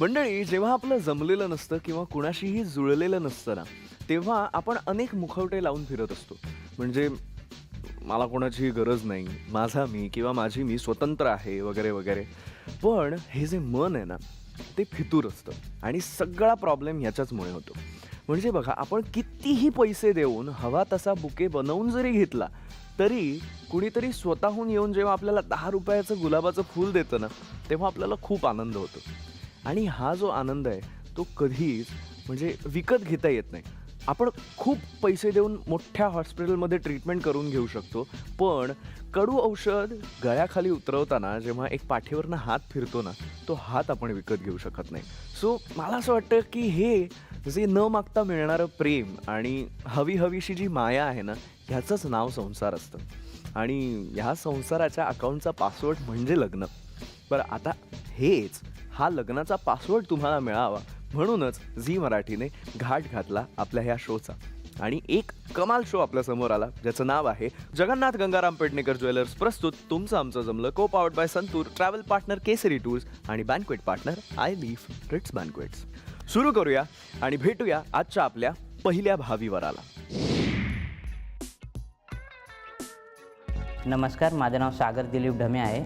मंडळी, जेव्हा आपलं जमलेलं नसतं किंवा कुणाशीही जुळलेलं नसतं ना, तेव्हा आपण अनेक मुखवटे लावून फिरत असतो. म्हणजे मला कोणाची गरज नाही, माझा मी किंवा माझी मी स्वतंत्र आहे वगैरे वगैरे. पण हे जे मन आहे ना, ते फितूर असतं आणि सगळा प्रॉब्लेम ह्याच्याचमुळे होतो. म्हणजे बघा, आपण कितीही पैसे देऊन हवा तसा बुके बनवून जरी घेतला, तरी कुणीतरी स्वतःहून येऊन जेव्हा आपल्याला 10 रुपयाचं गुलाबाचं फूल देतं ना, तेव्हा आपल्याला खूप आनंद होतो. आणि हा जो आनंद आहे तो कधीच म्हणजे विकत घेता येत नाही. आपण खूप पैसे देऊन मोठ्या हॉस्पिटलमध्ये ट्रीटमेंट करून घेऊ शकतो, पण कडू औषध गळ्याखाली उतरवताना जेव्हा एक पाठीवरनं हात फिरतो ना, तो हात आपण विकत घेऊ शकत नाही. सो मला असं वाटतं की हे जे न मागता मिळणारं प्रेम आणि हवीशी जी माया आहे ना, ह्याचंच नाव संसार असतं. आणि ह्या संसाराच्या अकाउंटचा पासवर्ड म्हणजे लग्न. बरं, आता हा लग्नाचा पासवर्ड तुम्हाला मिळावा म्हणूनच झी मराठीने घाट घातला आपल्या ह्या शोचा. आणि एक कमाल शो आपल्या समोर आला, ज्याचं नाव आहे जगन्नाथ गंगाराम पेडणेकर ज्वेलर्स प्रस्तुत तुमचं आमचं जमलं, co powered by Santoor, travel partner Kesari tours आणि banquet partner I live Ritz banquets. सुरू करूया आणि भेटूया आजच्या आपल्या पहिल्या भावी वराला. नमस्कार, माझं नाव सागर दिलीप ढमे आहे.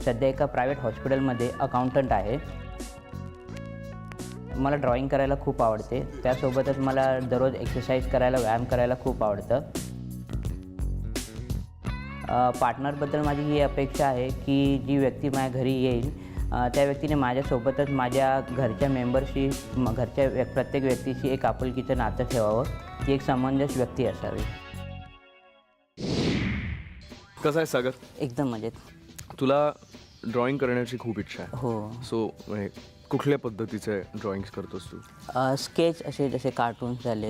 सध्या एका प्रायव्हेट हॉस्पिटलमध्ये अकाउंटंट आहे. मला ड्रॉइंग करायला खूप आवडते. त्यासोबतच मला दररोज एक्सरसाइज करायला, व्यायाम करायला खूप आवडतं. पार्टनरबद्दल माझी ही अपेक्षा आहे की जी व्यक्ती माझ्या घरी येईल त्या व्यक्तीने माझ्यासोबतच माझ्या घरच्या मेंबरशी, घरच्या प्रत्येक व्यक्तीशी एक आपुलकीचं नातं ठेवावं. ती एक समंजस व्यक्ती असावी. कसं आहे सागर? एकदम मजेत. तुला ड्रॉइंग करण्याची खूप इच्छा आहे. हो. सो कुठल्या पद्धतीचे ड्रॉइंग्स करतोस तू? स्केच असे जसे कार्टून्स झाले,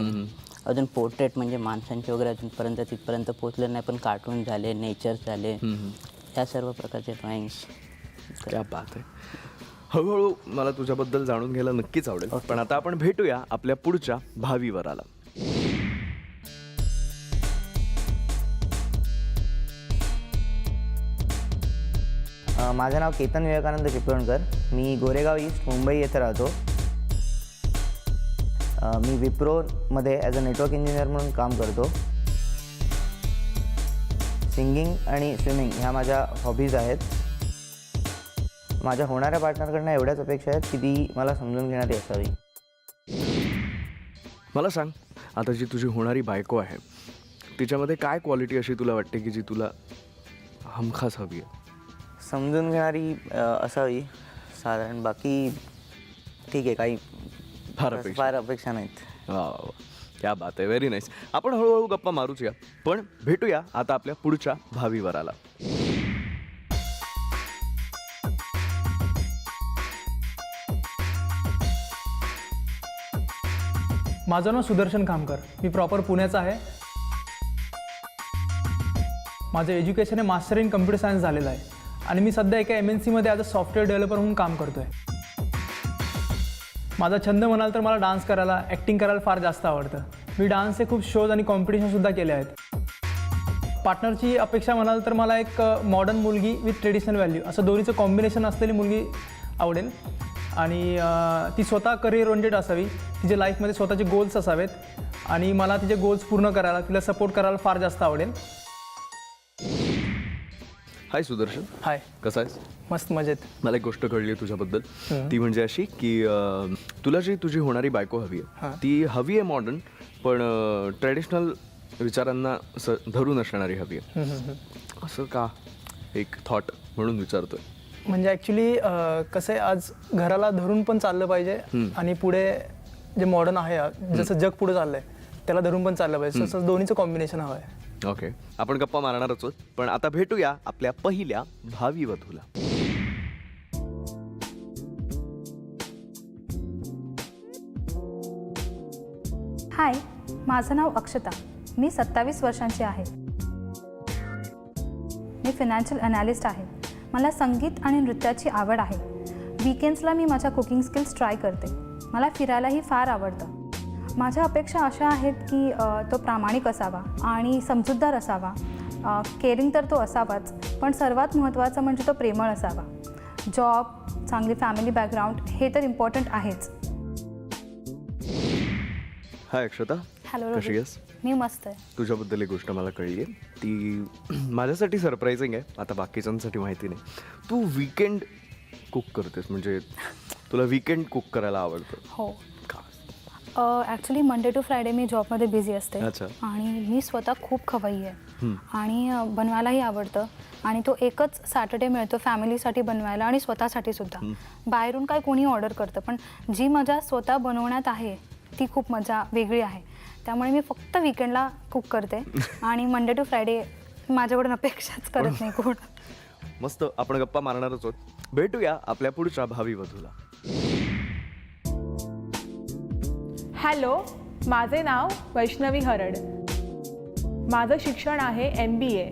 अजून पोर्ट्रेट म्हणजे माणसांचे वगैरे अजूनपर्यंत तिथपर्यंत पोचले नाही, पण कार्टून झाले, नेचर झाले, या सर्व प्रकारचे ड्रॉइंग्स. क्या बात आहे. हळूहळू मला तुझ्याबद्दल जाणून घ्यायला नक्कीच आवडेल. पण आता आपण भेटूया आपल्या पुढच्या भावी वराला. माझं नाव केतन विवेकानंद चिपळूणकर. मी गोरेगाव ईस्ट, मुंबई येथे राहतो. मी विप्रोमध्ये ॲज अ नेटवर्क इंजिनियर म्हणून काम करतो. सिंगिंग आणि स्विमिंग ह्या माझ्या हॉबीज आहेत. माझ्या होणाऱ्या पार्टनरकडनं एवढ्याच अपेक्षा आहेत की ती मला समजून घेणारी असावी. मला सांग, आता जी तुझी होणारी बायको आहे, तिच्यामध्ये काय क्वालिटी अशी तुला वाटते की जी तुला हमखास हवी आहे? समजून घेणारी असावी साधारण. बाकी ठीक आहे, काही फार अपेक्षा नाहीत. वा वा वा, क्या बात आहे. Very nice. आपण हळूहळू गप्पा मारूच या, पण भेटूया आता आपल्या पुढच्या भावी वराला. माझं नाव सुदर्शन कामकर. मी प्रॉपर पुण्याचा आहे. माझं एज्युकेशन हे मास्टर इन कम्प्युटर सायन्स झालेलं आहे आणि मी सध्या एका MNCमध्ये ॲज अ सॉफ्टवेअर डेव्हलपर म्हणून काम करतो आहे. माझा छंद म्हणाल तर मला डान्स करायला, ॲक्टिंग करायला फार जास्त आवडतं. मी डान्सचे खूप शोज आणि कॉम्पिटिशनसुद्धा केले आहेत. पार्टनरची अपेक्षा म्हणाल तर मला एक मॉडर्न मुलगी विथ ट्रेडिशनल व्हॅल्यू असं दोन्हीचं कॉम्बिनेशन असलेली मुलगी आवडेल. आणि ती स्वतः करिअर ओरिएंटेड असावी. तिच्या लाईफमध्ये स्वतःचे गोल्स असावेत आणि मला तिचे गोल्स पूर्ण करायला, तिला सपोर्ट करायला फार जास्त आवडेल. हाय सुदर्शन. हाय. कसा आहेस? मस्त मजेत. मला एक गोष्ट कळली आहे तुझ्याबद्दल. ती म्हणजे अशी की तुला जी तुझी होणारी बायको हवी आहे, ती हवी आहे मॉडर्न, पण ट्रॅडिशनल विचारांना धरून असणारी हवी आहे. असं का? एक थॉट म्हणून विचारतोय. म्हणजे ॲक्च्युली कसं आहे, आज घराला धरून पण चाललं पाहिजे आणि पुढे जे मॉडर्न आहे, जसं जग पुढे चाललं आहे त्याला धरून पण चाललं पाहिजे. तसं दोन्हीचं कॉम्बिनेशन हवं आहे. ओके, आपण गप्पा मारणारच आहोत, पण आता भेटूया आपल्या पहिल्या भावी वधूला. हाय, माझं नाव अक्षता. मी 27 वर्षांची आहे. मी फायनान्शियल ॲनालिस्ट आहे. मला संगीत आणि नृत्याची आवड आहे. वीकेंड्सला मी माझ्या कुकिंग स्किल्स ट्राय करते. मला फिरायलाही फार आवडतं. माझ्या अपेक्षा अशा आहेत की तो प्रामाणिक असावा आणि समजूतदार असावा. केअरिंग तर तो असावाच, पण सर्वात महत्त्वाचं म्हणजे तो प्रेमळ असावा. जॉब, चांगली फॅमिली बॅकग्राऊंड हे तर इम्पॉर्टंट आहेच. हाय अक्षता, हॅलो कशी आहेस? मी मस्त आहे. तुझ्याबद्दल एक गोष्ट मला कळली आहे, ती माझ्यासाठी सरप्रायझिंग आहे, आता बाकीच्यांसाठी माहिती नाही. तू वीकेंड कुक करतेस, म्हणजे तुला वीकेंड कुक करायला आवडतं हो. का? ॲक्च्युली मंडे टू फ्रायडे मी जॉबमध्ये बिझी असते अच्छा. आणि मी स्वतः खूप खवय्यी आहे आणि बनवायलाही आवडतं आणि तो एकच सॅटर्डे मिळतो फॅमिलीसाठी बनवायला आणि स्वतःसाठी सुद्धा. बाहेरून काय कोणी ऑर्डर करतं, पण जी मजा स्वतः बनवण्यात आहे ती खूप मजा वेगळी आहे. त्यामुळे मी फक्त वीकेंडला कुक करते आणि मंडे टू फ्रायडे माझ्याकडून अपेक्षाच करत नाही कोण. मस्त, आपण गप्पा मारणारच आहोत. भेटूया आपल्या पुढच्या भावी वधूला. हॅलो, माझे नाव वैष्णवी हरड. माझं शिक्षण आहे MBA.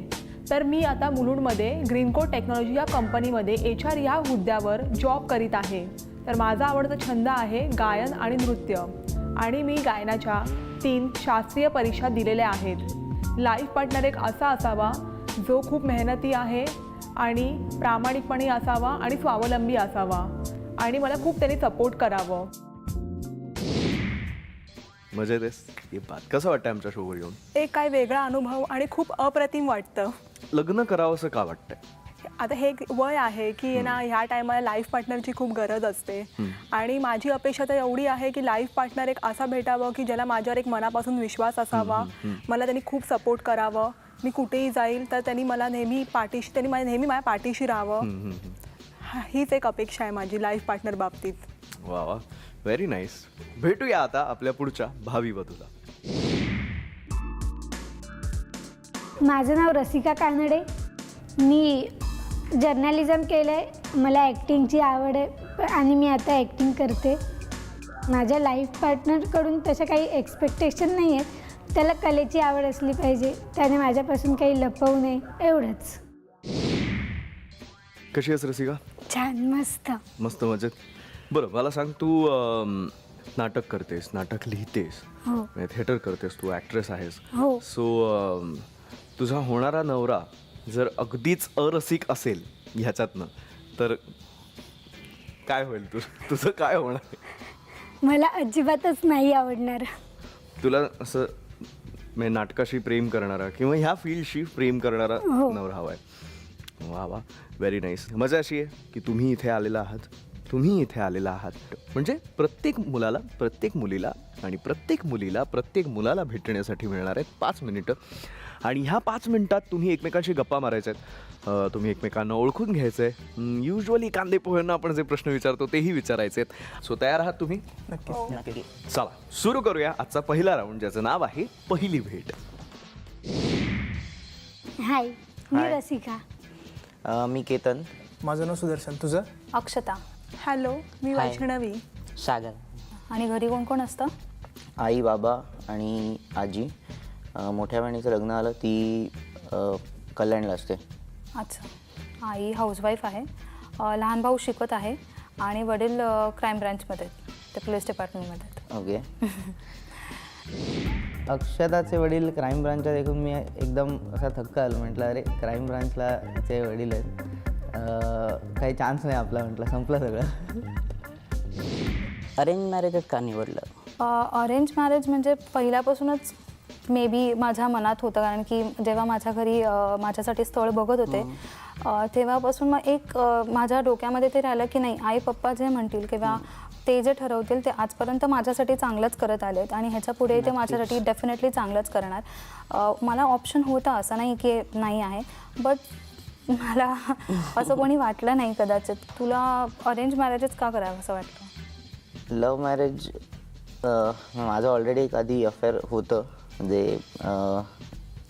तर मी आता मुलुंडमध्ये ग्रीनकोड टेक्नॉलॉजी या कंपनीमध्ये HR या हुद्द्यावर जॉब करीत आहे. तर माझा आवडता छंद आहे गायन आणि नृत्य आणि मी गायनाच्या 3 शास्त्रीय परीक्षा दिलेल्या आहेत. लाईफ पार्टनर एक असा असावा जो खूप मेहनती आहे आणि प्रामाणिकपणे असावा आणि स्वावलंबी असावा आणि मला खूप त्यांनी सपोर्ट करावं. मजेत आहेस? ये बात. कसं वाटतं आमच्या शोवर येऊन? एक काय वेगळा अनुभव आणि खूप अप्रतिम वाटतं. लग्न करावं असं का वाटतंय? आता हे एक वय आहे की ना ह्या टायमाला लाईफ पार्टनरची खूप गरज असते आणि माझी अपेक्षा तर एवढी आहे की लाईफ पार्टनर एक असा भेटावं की ज्याला माझ्यावर एक मनापासून विश्वास असावा. मला त्यांनी खूप सपोर्ट करावं. मी कुठेही जाईल तर त्यांनी नेहमी माझ्या पाठीशी राहावं. हीच एक अपेक्षा आहे माझी लाईफ पार्टनर बाबतीत. वा वा, व्हेरी नाईस. भेटूया आता आपल्या पुढच्या भावी वधूला. माझं नाव रसिका कानडे. मी जर्नलिझम केलं आहे. मला ॲक्टिंगची आवड आहे आणि मी आता ॲक्टिंग करते. माझ्या लाईफ पार्टनरकडून तसं काही एक्सपेक्टेशन नाही आहेत. त्याला कलेची आवड असली पाहिजे, त्याने माझ्यापासून काही लपवू नये, एवढंच. कशी आहेस रसिका? छान, मस्त. मस्त, मजेत. बरं, मला सांग, तू नाटक करतेस, नाटक लिहितेस, हो थिएटर करतेस, तू ॲक्ट्रेस आहेस. हो. सो तुझा होणारा नवरा जर अगदीच अरसिक असेल ह्याच्यातनं, तर काय होईल? तुझं काय होणार? मला अजिबातच नाही आवडणार. तुला असं म्हणजे नाटकाशी प्रेम करणारा किंवा ह्या फील्डशी प्रेम करणारा नवरा हवा आहे. वा वा, व्हेरी नाईस. मजा अशी आहे की तुम्ही इथे आलेला आहात, म्हणजे प्रत्येक मुलाला, प्रत्येक मुलीला आणि प्रत्येक मुलीला, प्रत्येक मुलाला भेटण्यासाठी मिळणार आहेत 5 मिनिटं. आणि ह्या 5 मिनिटात तुम्ही एकमेकांशी गप्पा मारायच्या आहेत, तुम्ही एकमेकांना ओळखून घ्यायचं आहे. युजली कांदे पोह्यांना आपण जे प्रश्न विचारतो तेही विचारायचे आहेत. सो तयार आहात तुम्ही? नक्की. चला सुरू करूया आजचा पहिला राऊंड, ज्याचं नाव आहे पहिली भेट. हाय, मी हाय. रसिका. मी केतन. माझं नाव सुदर्शन. तुझं? अक्षता. हॅलो, मी हाय. वैष्णवी. सागर. आणि घरी कोण कोण असतं? आई, बाबा आणि आजी. मोठ्या बहिणीचं लग्न आलं, ती कल्याणला असते. अच्छा. आई हाऊसवाईफ आहे, लहान भाऊ शिकत आहे आणि वडील क्राईम ब्रँचमध्ये आहेत, ते पोलीस डिपार्टमेंटमध्ये आहेत. ओके. अक्षताचे वडील क्राईम ब्रांचला देखून मी एकदम असा थक्क आलो. म्हटलं अरे, क्राईम ब्रांचला चे वडील आहेत, काही चान्स नाही आपला. म्हटलं संपलं सगळं. अरेंज मॅरेजच का निवडलं? अरेंज मॅरेज म्हणजे पहिल्यापासूनच मे बी माझ्या मनात होतं, कारण की जेव्हा माझ्या घरी माझ्यासाठी स्थळ बघत होते तेव्हापासून मग एक माझ्या डोक्यामध्ये ते राहिलं की नाही, आई पप्पा जे म्हणतील किंवा ते जे ठरवतील ते आजपर्यंत माझ्यासाठी चांगलंच करत आले आहेत आणि ह्याच्या पुढे ते माझ्यासाठी डेफिनेटली चांगलंच करणार. मला ऑप्शन होता, असं नाही की नाही आहे, बट मला असं कोणी वाटलं नाही कदाचित. तुला अरेंज मॅरेजच का करावं असं वाटतं? लव्ह मॅरेज, माझं ऑलरेडी एक आधी अफेअर होतं, म्हणजे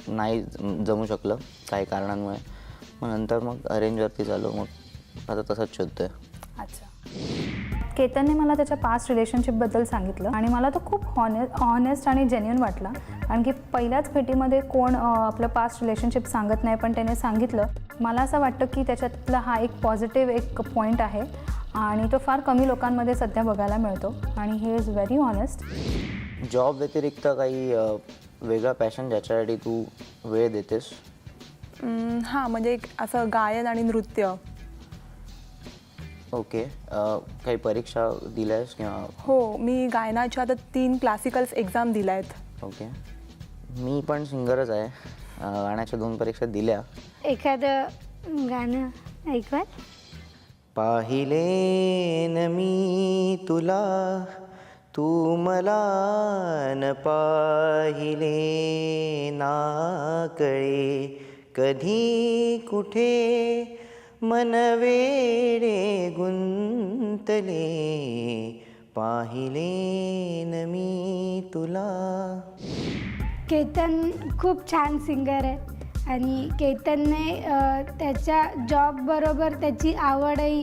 नाही जमू शकलं काही कारणांमुळे. मग नंतर मग अरेंजवरती झालो, मग आता तसंच शोधतोय. अच्छा. केतनने मला त्याच्या पास्ट रिलेशनशिपबद्दल सांगितलं आणि मला तो खूप ऑनेस्ट आणि जेन्युइन वाटला, कारण की पहिल्याच भेटीमध्ये कोण आपलं पास्ट रिलेशनशिप सांगत नाही, पण त्याने सांगितलं. मला असं वाटतं की त्याच्यातला हा एक पॉझिटिव्ह एक पॉईंट आहे आणि तो फार कमी लोकांमध्ये सध्या बघायला मिळतो आणि he is very honest. Job व्यतिरिक्त काही वेगळा पॅशन ज्याच्यासाठी तू वेळ देतेस? हां, म्हणजे एक असं गायन आणि नृत्य. ओके. काही परीक्षा दिल्या आहेस किंवा? हो, मी गायनाच्या आता 3 क्लासिकल्स एक्झाम दिल्या आहेत. ओके. मी पण सिंगरच आहे. गाण्याच्या 2 परीक्षा दिल्या. एखादं गाणं ऐकवाल? पाहिले न मी तुला, तू मला न पाहिले ना कळे, कधी कुठे मन वेडे गुंतले, पाहिले न मी तुला. केतन खूप छान सिंगर आहे आणि केतनने त्याच्या जॉबबरोबर त्याची आवडही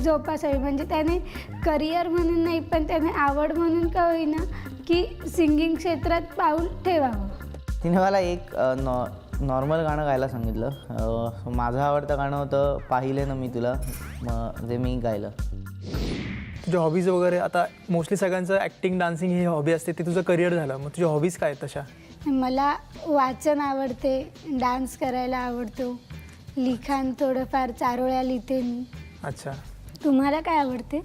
जोपासावी. म्हणजे त्याने करिअर म्हणून नाही, पण त्याने आवड म्हणून का होईना की सिंगिंग क्षेत्रात पाऊल ठेवावं. तिने मला एक नॉर्मल गाणं गायला सांगितलं. माझं आवडतं गाणं होतं पाहिले ना मी तुला, जे मी गायलं. तुझ्या हॉबीज वगैरे, आता मोस्टली सगळ्यांचं ॲक्टिंग डान्सिंग ही हॉबी असते, ते तुझं करिअर झालं. मग तुझ्या हॉबीज काय आहेत तशा? मला वाचन आवडते, डान्स करायला आवडतो, लिखाण थोडंफार चारोळ्या लिहिते मी. अच्छा. तुम्हाला काय आवडते?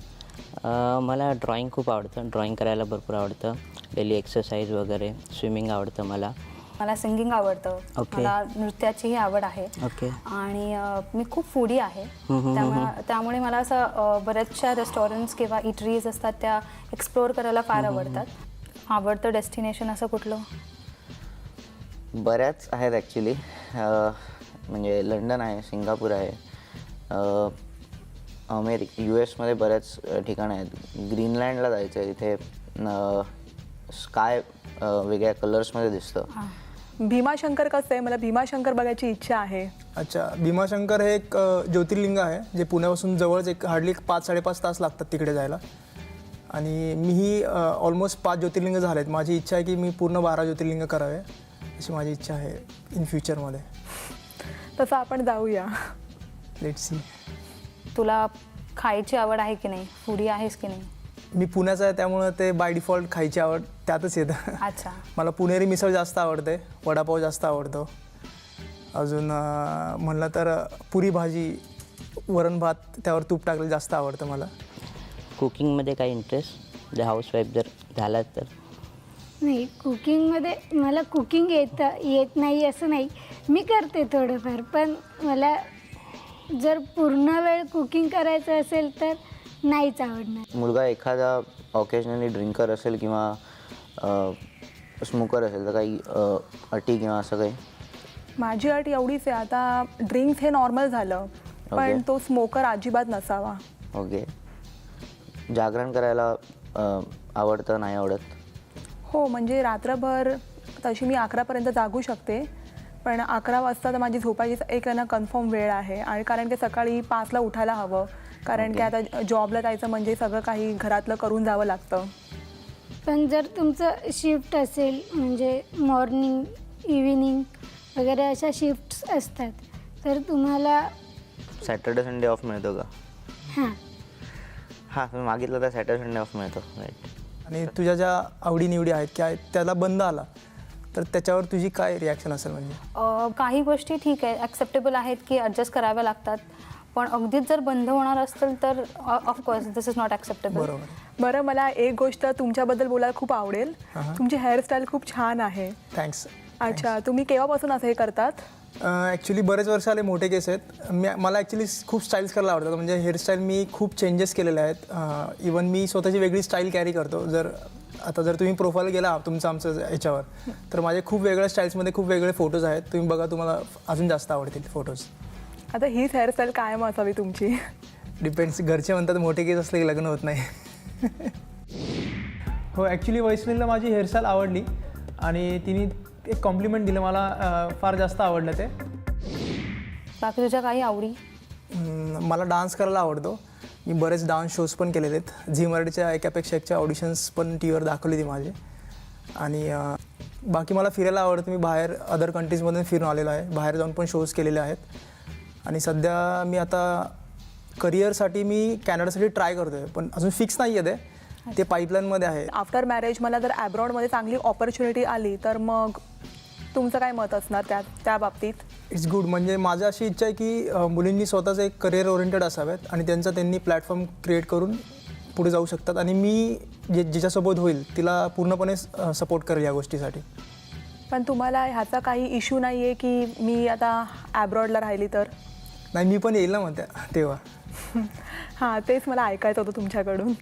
मला ड्रॉइंग खूप आवडतं. ड्रॉइंग करायला भरपूर आवडतं. डेली एक्सरसाइज वगैरे, स्विमिंग आवडतं मला. मला सिंगिंग आवडतं. ओके. मला नृत्याचीही आवड आहे. ओके. आणि मी खूप फूडी आहे. त्यामुळे मला असं बऱ्याचशा रेस्टॉरंट्स किंवा इटरीज असतात त्या एक्सप्लोअर करायला फार आवडतात. आवडतं डेस्टिनेशन असं कुठलं? बऱ्याच आहेत ॲक्च्युली. म्हणजे लंडन आहे, सिंगापूर आहे, US मध्ये बऱ्याच ठिकाणं आहेत. ग्रीनलँडला जायचं आहे, तिथे स्काय वेगळ्या कलर्समध्ये दिसतं. भीमाशंकर कसं आहे? मला भीमाशंकर बघायची इच्छा आहे. अच्छा. भीमाशंकर हे एक ज्योतिर्लिंग आहे जे पुण्यापासून जवळच एक हार्डली 5-5.5 तास लागतात तिकडे जायला. आणि मीही ऑलमोस्ट 5 ज्योतिर्लिंग झाले आहेत. माझी इच्छा आहे की मी पूर्ण 12 ज्योतिर्लिंग करावे, अशी माझी इच्छा आहे इन फ्युचरमध्ये. तसं आपण जाऊया. Let's see. तुला खायची आवड आहे की नाही? फूडी आहेस की नाही? मी पुण्याचा आहे त्यामुळं ते बाय डिफॉल्ट खायची आवड त्यातच येतं. अच्छा. मला पुणेरी मिसळ जास्त आवडते, वडापाव जास्त आवडतो. अजून म्हणलं तर पुरी भाजी, वरण भात, त्यावर तूप टाकलेलं जास्त आवडतं मला. कुकिंगमध्ये काही इंटरेस्ट? हाऊसवाईफ जर झाला तर? नाही, कुकिंगमध्ये मला कुकिंग येत नाही असं नाही. मी करते थोडंफार, पण मला जर पूर्ण वेळ कुकिंग करायचं असेल तर नाहीच आवडणार. मुलगा एखादा ऑकेजनली ड्रिंकर असेल किंवा स्मोकर असेल तर काही अटी किंवा असं काही? माझी अट एवढीच आहे, आता ड्रिंक्स हे नॉर्मल झालं, पण तो स्मोकर अजिबात नसावा. ओके. जागरण करायला आवडतं, नाही आवडत? हो, म्हणजे रात्रभर तशी मी 11पर्यंत जागू शकते, पण 11 वाजता तर माझी झोपायची एक ना कन्फर्म वेळ आहे. आणि कारण की सकाळी 5ला उठायला हवं, कारण की आता जॉबला जायचं म्हणजे सगळं काही घरातलं करून जावं लागतं. पण जर तुमचं शिफ्ट असेल, म्हणजे मॉर्निंग, इव्हिनिंग वगैरे अशा शिफ्ट्स असतात, तर तुम्हाला सॅटर्डे संडे ऑफ मिळतो का? हां, तुम्ही मागितलं तर सॅटर्डे संडे ऑफ मिळतो. राईट. आणि तुझ्या ज्या आवडीनिवडी आहेत काय त्याला बंद आला तर त्याच्यावर तुझी काय रिॲक्शन असेल? म्हणजे काही गोष्टी ठीक आहे, ॲक्सेप्टेबल आहेत की ॲडजस्ट कराव्या लागतात, पण अगदीच जर बंद होणार असतील तर of course this is not acceptable. बरोबर. बरं, मला एक गोष्ट तुमच्याबद्दल बोलायला खूप आवडेल. तुमची हेअरस्टाईल खूप छान आहे. थँक्स. अच्छा, तुम्ही केव्हापासून असं हे करतात? ॲक्च्युली बरेच वर्ष आले, मोठे केस आहेत. मला ॲक्च्युली खूप स्टाईल्स करायला आवडतात. म्हणजे हेअरस्टाईल मी खूप चेंजेस केलेले आहेत. इवन मी स्वतःची वेगळी स्टाईल कॅरी करतो. जर तुम्ही प्रोफाईल गेला आमचं याच्यावर, तर माझे खूप वेगळ्या स्टाईल्समध्ये खूप वेगळे फोटोज आहेत. तुम्ही बघा, तुम्हाला अजून जास्त आवडतील फोटोज. आता हीच हेअरस्टाईल कायम असावी तुमची? डिपेंड्स. घरचे म्हणतात मोठे केस असले की लग्न होत नाही. हो, ॲक्च्युली वैष्णवीला माझी हेअरस्टाईल आवडली आणि तिने एक कॉम्प्लिमेंट दिलं मला, फार जास्त आवडलं ते. बाकी तुझ्या काही आवडी? मला डान्स करायला आवडतो. मी बरेच डान्स शोज पण केलेले आहेत. झी मराठीच्या एकापेक्षा एकच्या ऑडिशन्स पण टी व्हीवर दाखवली ती माझी. आणि बाकी मला फिरायला आवडतं. मी बाहेर अदर कंट्रीजमधून फिरून आलेलो आहे. बाहेर जाऊन पण शोज केलेले आहेत. आणि सध्या मी आता करिअरसाठी मी कॅनडासाठी ट्राय करतो आहे, पण अजून फिक्स नाही आहे ते पाईपलाईनमध्ये आहे. आफ्टर मॅरेज मला जर ॲब्रॉडमध्ये चांगली ऑपॉर्च्युनिटी आली तर मग तुमचं काय मत असणार त्या बाबतीत? It's good. म्हणजे माझी अशी इच्छा आहे की मुलींनी स्वतःचं एक करिअर ओरिएंटेड असाव्यात आणि त्यांनी प्लॅटफॉर्म क्रिएट करून पुढे जाऊ शकतात आणि मी जिच्यासोबत होईल तिला पूर्णपणे सपोर्ट करेल या गोष्टीसाठी. पण तुम्हाला ह्याचा काही इश्यू नाही आहे की मी आता ॲब्रॉडला राहिली तर? नाही, मी पण येईल ना मग तेव्हा. हां, तेच मला ऐकायचं होतं तुमच्याकडून.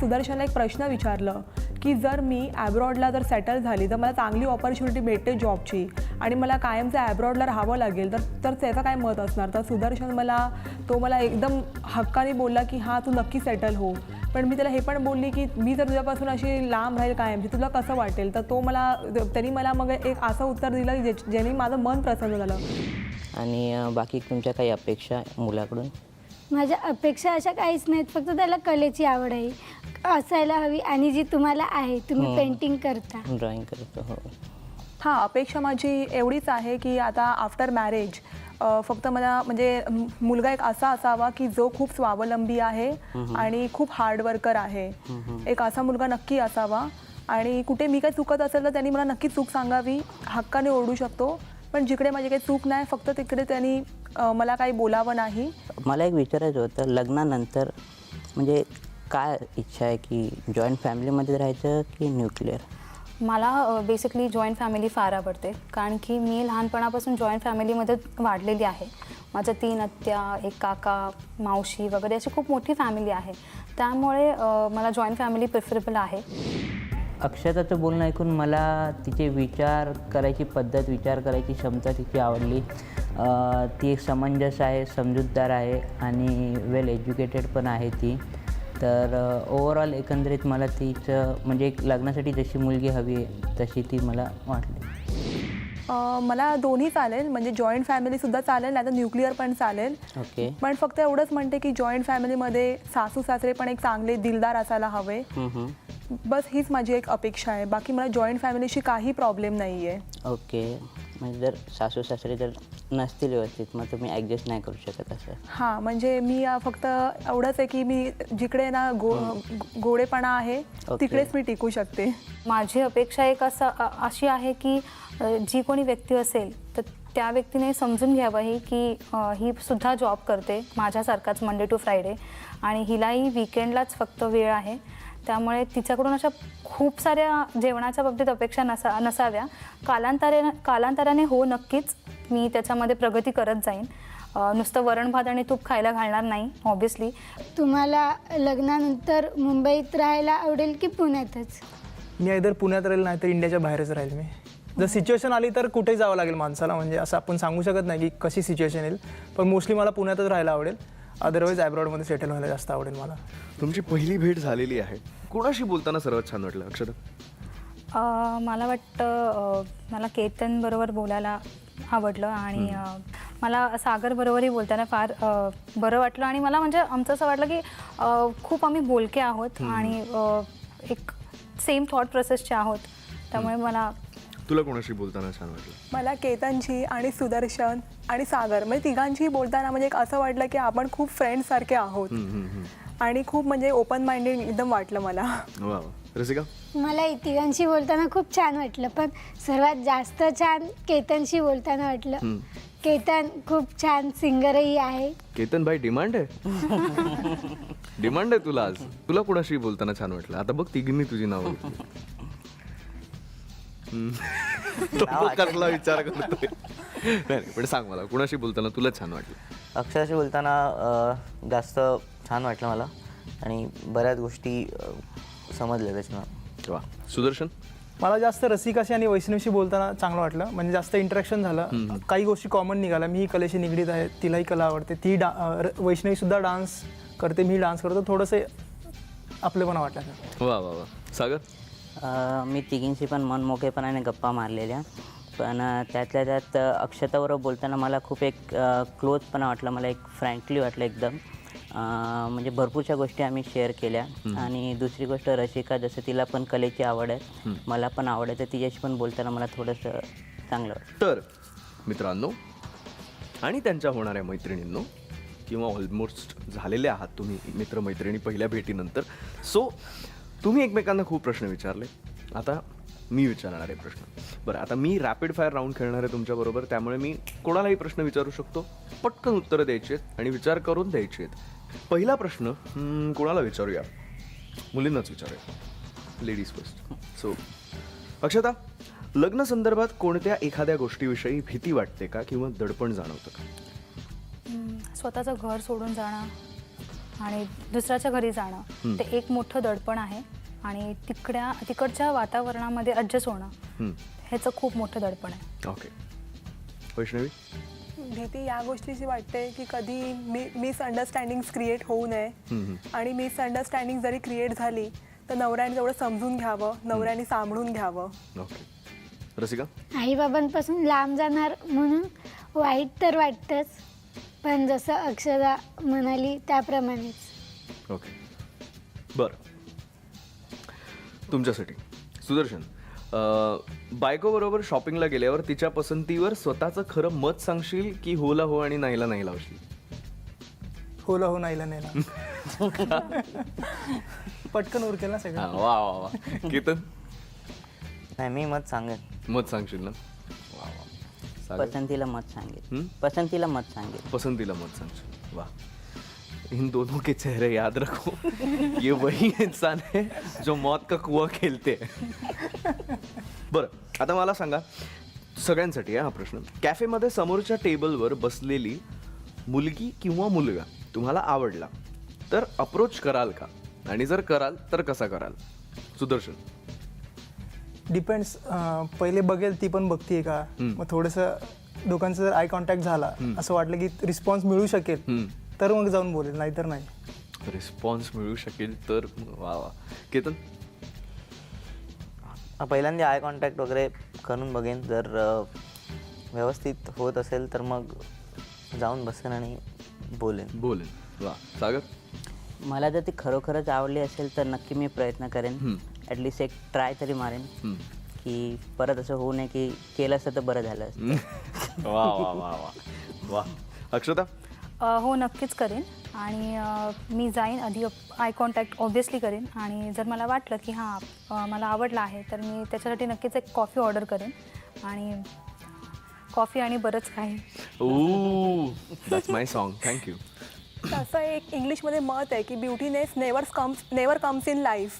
सुदर्शनला एक प्रश्न विचारलं की जर मी ॲब्रॉडला जर सेटल झाली तर मला चांगली ऑपॉर्च्युनिटी भेटते जॉबची आणि मला कायमचं ॲब्रॉडला राहावं लागेल तर त्याचं काय मत असणार? तर सुदर्शन मला एकदम हक्काने बोलला की हां, तू नक्की सेटल हो. पण मी त्याला हे पण बोलली की मी जर तुझ्यापासून अशी लांब राहील कायमची, तुला कसं वाटेल? तर त्यांनी मला मग एक असं उत्तर दिलं ज्याने माझं मन प्रसन्न झालं. आणि बाकी तुमच्या काही अपेक्षा मुलाकडून? माझ्या अपेक्षा अशा काहीच नाहीत, फक्त त्याला कलेची आवड आहे असायला हवी आणि जी तुम्हाला आहे, तुम्ही पेंटिंग करता. ड्रॉइंग करतो. हो. हां, अपेक्षा माझी एवढीच आहे की आता आफ्टर मॅरेज फक्त मला म्हणजे मुलगा एक असा असावा की जो खूप स्वावलंबी आहे आणि खूप हार्डवर्कर आहे. एक असा मुलगा नक्की असावा आणि कुठे मी काही चुकत असेल तर त्यांनी मला नक्की चूक सांगावी, हक्काने ओरडू शकतो. पण जिकडे माझी काही चूक नाही, फक्त तिकडे त्यांनी मला काही बोलावं नाही. मला एक विचारायचं होतं, लग्नानंतर म्हणजे काय इच्छा आहे की जॉईंट फॅमिलीमध्ये राहायचं की न्यूक्लिअर? मला बेसिकली जॉईंट फॅमिली फार आवडते, कारण की मी लहानपणापासून जॉईंट फॅमिलीमध्ये वाढलेली आहे. माझ्या 3 आत्या, एक काका, मावशी वगैरे अशी खूप मोठी फॅमिली आहे. त्यामुळे मला जॉईंट फॅमिली प्रिफरेबल आहे. अक्षताचं बोलणं ऐकून मला तिचे विचार करायची पद्धत, विचार करायची क्षमता तिची आवडली. ती एक समंजस आहे, समजूतदार आहे आणि वेल एज्युकेटेड पण आहे ती. तर ओव्हरऑल एकंदरीत मला तिचं म्हणजे एक लग्नासाठी जशी मुलगी हवी आहे तशी ती मला वाटली. मला दोन्ही चालेल, म्हणजे जॉईंट फॅमिलीसुद्धा चालेल, नाही तर न्यूक्लिअर पण चालेल. ओके. पण फक्त एवढंच म्हणते की जॉईंट फॅमिलीमध्ये सासू सासरे पण एक चांगले दिलदार असायला हवे. बस हीच माझी एक अपेक्षा आहे. बाकी मला जॉईंट फॅमिलीशी काही प्रॉब्लेम नाही आहे. ओके. म्हणजे जर सासू सासरे जर नसतील व्यवस्थित मग तुम्ही ॲडजस्ट नाही करू शकत असं? हां, म्हणजे मी फक्त एवढंच आहे की मी जिकडे ना गोडेपणा आहे तिकडेच मी टिकू शकते. माझी अपेक्षा एक अशी आहे की जी कोणी व्यक्ती असेल तर त्या व्यक्तीने समजून घ्यावं की ही सुद्धा जॉब करते माझ्यासारखाच मंडे टू फ्रायडे आणि हिलाही विकेंडलाच फक्त वेळ आहे. त्यामुळे तिच्याकडून अशा खूप साऱ्या जेवणाच्या बाबतीत अपेक्षा नसाव्या. कालांतराने हो नक्कीच मी त्याच्यामध्ये प्रगती करत जाईन. नुसतं वरण भात आणि तूप खायला घालणार नाही ऑब्व्हियसली. तुम्हाला लग्नानंतर मुंबईत राहायला आवडेल की पुण्यातच? मी इधर पुण्यात राहील नाही तर इंडियाच्या बाहेरच राहील. मी जर सिच्युएशन आली तर कुठेही जावं लागेल माणसाला, म्हणजे असं आपण सांगू शकत नाही की कशी सिच्युएशन येईल. पण मोस्टली मला पुण्यातच राहायला आवडेल, अदरवाईज ॲब्रॉडमध्ये सेटल व्हायला जास्त आवडेल मला. तुमची पहिली भेट झालेली आहे, कोणाशी बोलताना सर्वात छान वाटलं अक्षता? मला वाटतं मला केतन बरोबर बोलायला आवडलं आणि मला सागर बरोबरही बोलताना फार बरं वाटलं आणि मला म्हणजे आमचं असं वाटलं की खूप आम्ही बोलके आहोत आणि एक सेम थॉट प्रोसेसचे आहोत. त्यामुळे मला. तुला कोणाशी बोलताना छान वाटलं? मला केतनची आणि सुदर्शन आणि सागर म्हणजे तिघांशी बोलताना म्हणजे एक असं वाटलं की आपण खूप फ्रेंडसारखे आहोत आणि खूप म्हणजे ओपन माइंडेड एकदम वाटलं मला. वा. रसिका? मला तिघांशी बोलताना खूप छान वाटलं, पण सर्वात जास्त छान केतनशी बोलताना वाटलं. केतन खूप छान सिंगरही आहे. केतन भाई डिमांड आहे. डिमांड आहे तुला आज. तुला कोणाशी बोलताना छान वाटलं? आता बघ तिघींनी तुझी नावं घेतली. कसला विचार करतोय? नाही पण सांग मला, कुणाशी बोलताना तुला छान वाटलं? अक्षराशी बोलताना जास्त छान वाटलं मला आणि बऱ्याच गोष्टी समजल्या त्याच्यानं. वा. सुदर्शन? मला जास्त रसिकाशी आणि वैष्णवीशी बोलताना चांगलं वाटलं, म्हणजे जास्त इंटरॅक्शन झालं. काही गोष्टी कॉमन निघाल्या. मी कलेशी निगडीत आहे, तिलाही कला आवडते, ती वैष्णवीसुद्धा डान्स करते, मी डान्स करतो, थोडंसं आपलेपणा वाटला. वा वा वा. सागर? मी तिघींशी पण मनमोकळेपणाने गप्पा मारलेल्या, पण त्यातल्या त्यात अक्षताबरोबर बोलताना मला खूप एक क्लोजपणा वाटला, मला एक फ्रँकली वाटलं एकदम. म्हणजे भरपूरशा गोष्टी आम्ही शेअर केल्या. आणि दुसरी गोष्ट रसिका, जसं तिला पण कलेची आवड आहे, मला पण आवड आहे, तर तिच्याशी पण बोलताना मला थोडंसं चांगलं वाटतं. तर मित्रांनो आणि त्यांच्या होणाऱ्या मैत्रिणींनो, किंवा ऑलमोस्ट झालेले आहात तुम्ही मित्रमैत्रिणी पहिल्या भेटीनंतर, सो तुम्ही एकमेकांना खूप प्रश्न विचारले. आता मी विचारणार आहे प्रश्न. बरं, आता मी रॅपिड फायर राऊंड खेळणार आहे तुमच्याबरोबर, त्यामुळे मी कोणालाही प्रश्न विचारू शकतो. पटकन उत्तरं द्यायची आहेत आणि विचार करून द्यायची आहेत. पहिला प्रश्न कोणाला विचारूया? मुलींनाच विचारूया. Ladies first. सो अक्षता, लग्न संदर्भात कोणत्या एखाद्या गोष्टीविषयी भीती वाटते का किंवा दडपण जाणवतं का? स्वतःचं घर सोडून जाणं आणि दुसऱ्याच्या घरी जाणं ते एक मोठं दडपण आहे. आणि तिकडच्या वातावरणामध्ये ॲडजस्ट होणं ह्याचं खूप मोठं दडपण आहे. ओके. वैष्णवी? भीती या गोष्टीची वाटते की कधी मिसअंडरस्टँडिंग्स क्रिएट होऊ नये. आणि मिसअंडरस्टँडिंग जरी क्रिएट झाली तर नवऱ्याने तेवढं समजून घ्यावं, नवऱ्याने सांभाळून घ्यावं. ओके. रसिका? आईबाबांपासून लांब जाणार म्हणून वाईट तर वाटतंच, पण जसं अक्षदा म्हणाली त्याप्रमाणेच. ओके. बरं, तुमच्यासाठी सुदर्शन, बायकोबरोबर शॉपिंगला गेल्यावर तिच्या पसंतीवर स्वतःचं खरं मत सांगशील की होला हो आणि नाहीला नाही लावशील? होला हो नाहीला नाहीला. पटकन उरकेल ना सगळं. वा वा वा. केतन? नाही, मी मत सांगेन. मत सांगशील ना? वा वा. सागर? पसंतीला मत सांगेल. पसंतीला मत सांगेल. पसंतीला मत सांगशील. वाह, इन दोनों के चेहरे याद रखो. ये वही इंसान है जो मौत का कुआं खेलते हैं. बरं, आता मला सांगा सगळ्यांसाठी हा प्रश्न. कॅफेमध्ये समोरच्या टेबलवर बसलेली मुलगी किंवा मुलगा तुम्हाला आवडला तर अप्रोच कराल का? आणि जर कराल तर कसा कराल? सुदर्शन? डिपेंड्स. पहिले बघेल ती पण बघतीये का, मग थोडंसं दोघांचं जर आय कॉन्टॅक्ट झाला, असं वाटलं की रिस्पॉन्स मिळू शकेल तर मग जाऊन बोलेल, नाहीतर नाही. रिस्पॉन्स मिळू शकेल तर. वा वा. केतन? पहिल्यांदा आय कॉन्टॅक्ट वगैरे करून बघेन. जर व्यवस्थित होत असेल तर मग जाऊन बसेन आणि बोलेन. वा. सागर? मला जर ती खरोखरच आवडली असेल तर नक्की मी प्रयत्न करेन. ॲटलिस्ट एक ट्राय तरी मारेन की परत असं होऊ नये की केलं असतं तर बरं झालं असतं. वा वा वा वा वा. अक्षता? हो, नक्कीच करेन. आणि मी जाईन आधी, आय कॉन्टॅक्ट ऑब्व्हियसली करेन. आणि जर मला वाटलं की हां मला आवडला आहे तर मी त्याच्यासाठी नक्कीच एक कॉफी ऑर्डर करेन. आणि कॉफी आणि बरंच काही. ओह, दॅट्स माय सॉन्ग. थँक्यू. तसं एक इंग्लिशमध्ये मत आहे की ब्युटीनेस नेवर कम्स इन लाईफ.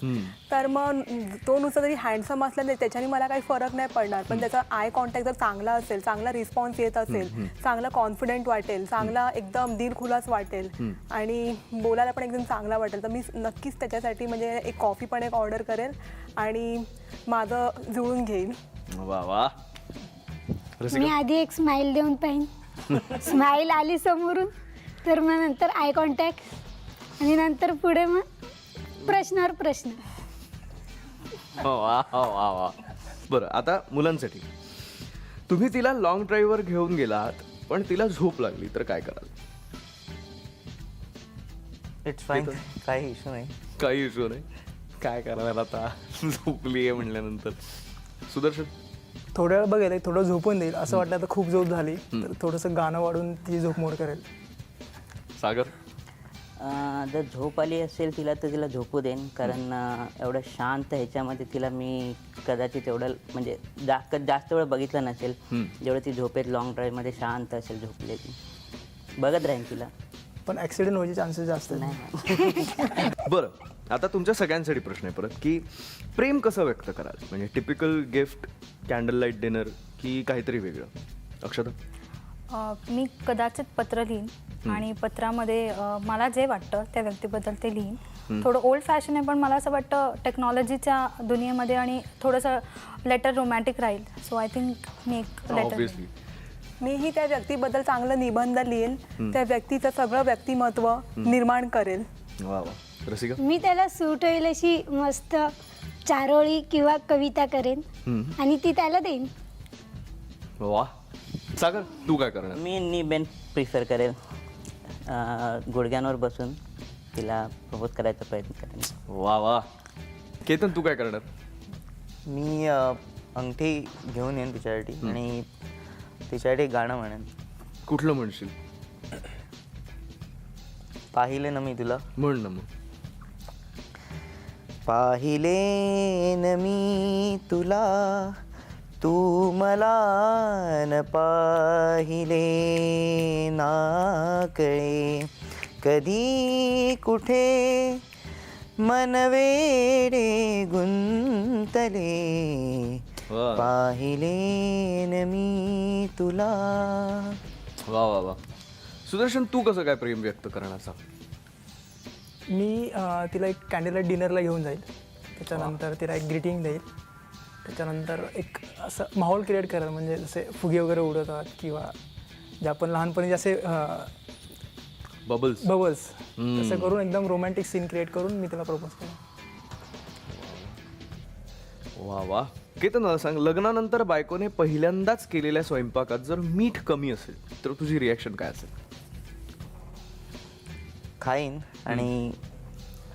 तर मग तो नुसतं जरी हँडसम असला नाही त्याच्याने मला काही फरक नाही पडणार, पण त्याचा आय कॉन्टॅक्ट जर चांगला असेल, चांगला रिस्पॉन्स येत असेल, चांगला कॉन्फिडंट वाटेल, चांगला एकदम दिलखुलास वाटेल आणि बोलायला पण एकदम चांगला वाटेल, तर मी नक्कीच त्याच्यासाठी म्हणजे एक कॉफी पण एक ऑर्डर करेल आणि माझं जुळून घेईन. वा वा. मी आधी एक स्माईल देऊन पाहिन. स्माईल आली समोरून तर मग नंतर आय कॉन्टॅक्ट आणि नंतर पुढे मग प्रश्नावर प्रश्न. वा वा वा. बरं, आता मुलांसाठी. तुम्ही तिला लॉंग ड्राईव्हवर घेऊन गेलात पण तिला झोप लागली तर काय कराल? इट्स फाईन, काही इश्यू नाही. काही इश्यू नाही. काय करणार आता? झोपली आहे म्हणल्यानंतर. सुदर्शन? थोड्या वेळ बघेल, थोडं झोपून देईल. असं वाटलं तर खूप झोप झाली तर थोडंसं गाणं वाढून ती झोप मोड करेल. सागर? जर झोप आली असेल तिला तर तिला झोपू देईन, कारण एवढं शांत ह्याच्यामध्ये तिला मी कदाचित एवढं म्हणजे जास्त वेळ बघितलं नसेल जेवढं ती झोपेत लॉंग ड्राईव्हमध्ये शांत असेल झोपलेली. बघत राहीन तिला. पण ॲक्सिडेंट व्हायचे चान्सेस जास्त नाही. बरं, आता तुमच्या सगळ्यांसाठी प्रश्न आहे परत की प्रेम कसं व्यक्त कराल? म्हणजे typical gift, candle light dinner की काहीतरी वेगळं? अक्षता? मी कदाचित पत्र लिहीन आणि पत्रामध्ये मला जे वाटतं त्या व्यक्तीबद्दल ते लिहीन. थोडं ओल्ड फॅशन आहे पण मला असं वाटतं टेक्नॉलॉजीच्या दुनियेमध्ये आणि थोडंसं लेटर रोमॅन्टिक राहील. सो आय थिंक मी एक लेटर. ऑब्व्हियसली. मीही त्या व्यक्तीबद्दल चांगलं निबंध लिहीन, त्या व्यक्तीचं सगळं व्यक्तिमत्व निर्माण करेल. वा वा. रसिका? मी त्याला सूट होईल अशी मस्त चारोळी किंवा कविता करेन आणि ती त्याला देईन. वा. सागर, तू काय करणार? मी निबंध प्रिफर करेल. गुडघ्यांवर बसून तिला प्रपोज करायचा प्रयत्न करेन. वा वा. केतन, तू काय करणार? मी अंगठी घेऊन येईन तिच्यासाठी आणि तिच्यासाठी गाणं म्हणेन. कुठलं म्हणशील? पाहिले ना मी तुला. म्हण ना मग. पाहिलेन मी तुला तू मला न पाहिले ना कळे कधी कुठे मन वेडे गुंतले वा पाहिलेन मी तुला. वा वा वा. सुदर्शन, तू कसं काय प्रेम व्यक्त करण्याचा? मी तिला एक कॅन्डल डिनरला घेऊन जाईल, त्याच्यानंतर तिला एक ग्रीटिंग देईल, त्याच्यानंतर एक असं माहोल क्रिएट करेल, म्हणजे जसे फुगे वगैरे उडवतात किंवा जे आपण लहानपणी जसे बबल्स. बबल्स तसं करून एकदम रोमॅन्टिक सीन क्रिएट करून मी तिला प्रपोज केलं. वा वा. केतन, मला सांग, लग्नानंतर बायकोने पहिल्यांदाच केलेल्या स्वयंपाकात जर मीठ कमी असेल तर तुझी रिॲक्शन काय असेल? खाईन आणि